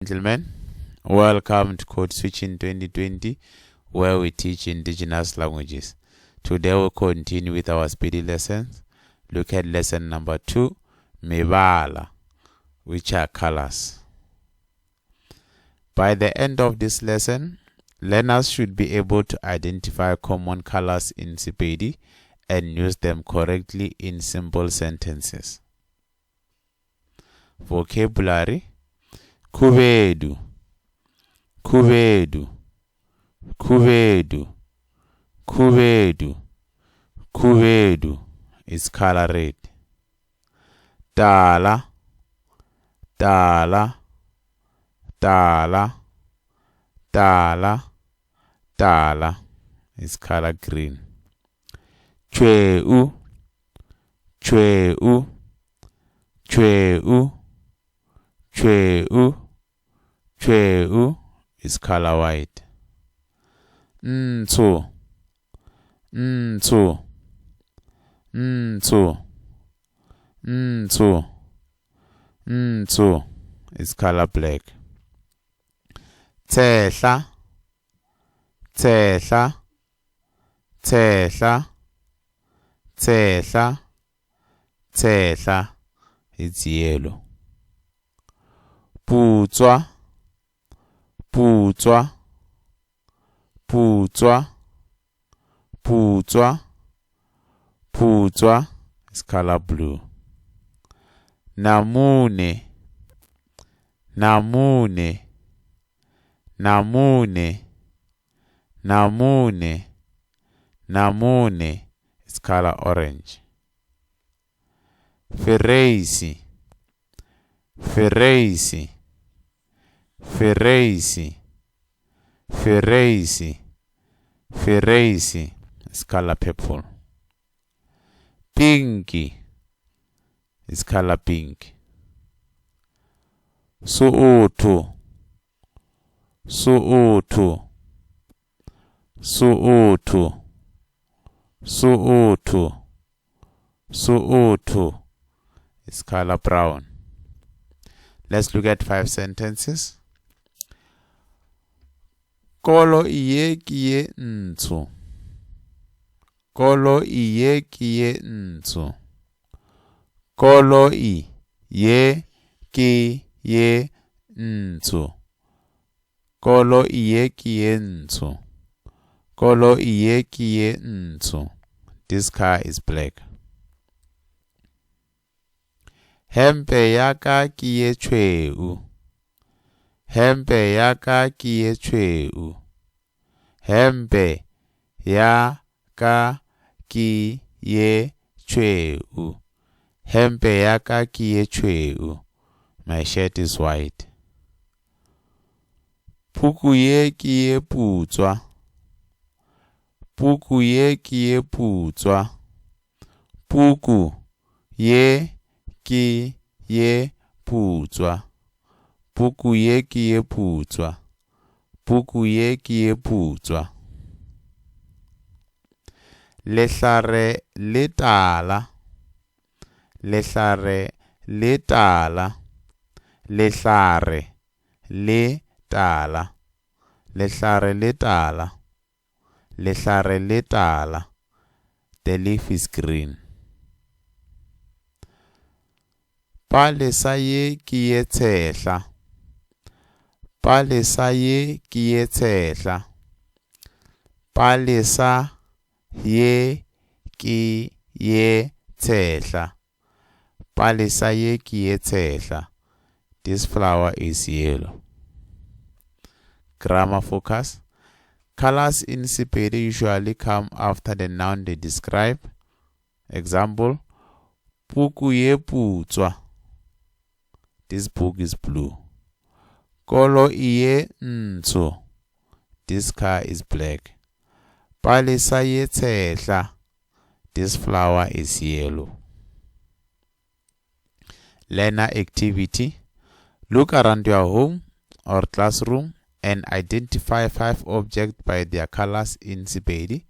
Gentlemen, welcome to Code Switching 2020, where we teach indigenous languages. Today we'll continue with our speedy lessons. Look at lesson number 2, mebala, which are colors. By the end of this lesson, learners should be able to identify common colors in Sepedi and use them correctly in simple sentences. Vocabulary: Khubedu, khubedu, khubedu, khubedu, khubedu is color red. Tala, tala, tala, tala, tala is color green. Chweu, chweu, chweu, chweu, chweu is color white. Ntso, ntso, ntso, ntso, ntso is color black. Tshehla, tshehla, tshehla, tshehla, tshehla it's yellow. Putswa, putswa, putswa, putswa, putswa is color blue. Namune, namune, namune, namune, namune is color orange. Fereisi, fereisi, fereisi, fereisi, fereisi is color purple. Pinky is color pink. Sootho, sootho, sootho, sootho, sootho is color brown. Let's look at 5 sentences. Kolo iye kie ntso. Kolo iye kie ntso. Kolo iye kie ntso. Kolo iye kie ntso. Kolo iye kie ntso. This car is black. Hempe yaka kie chweu. Hempe yaka kie chweu. Hempe yaka kie chweu. Hempe yaka kie chweu. My shirt is white. Puku ye kie putswa. Puku ye kie putswa. Puku ye kie putswa. Puku ye kie putswa. Puku ye kie putswa. Lehlare le tala. Lehlare le tala. Lehlare le tala. Lehlare le tala. Lehlare le tala. The leaf is green. Palesa ye kie tshehla. Palesa ye kie tshehla. Palesa ye kie tshehla. Palesa ye kie tshehla. This flower is yellow. Grammar focus. Colors in Sepedi usually come after the noun they describe. Example: Puku ye putswa. This book is blue. Kolo iye ntso. This car is black. Palesa ye tshehla. This flower is yellow. Learner activity. Look around your home or classroom and identify 5 objects by their colors in Sepedi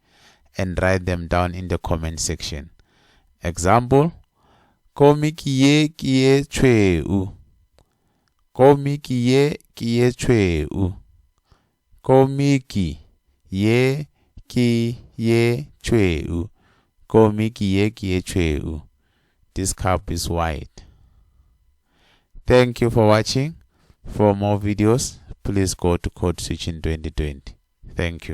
and write them down in the comment section. Example: Komi kie kie chweu. Komiki ye ke ye tšhweu. Komiki ye ke ye tšhweu. Komiki ye ke ye tšhweu. This cup is white. Thank you for watching. For more videos, please go to Code Switching 2020. Thank you.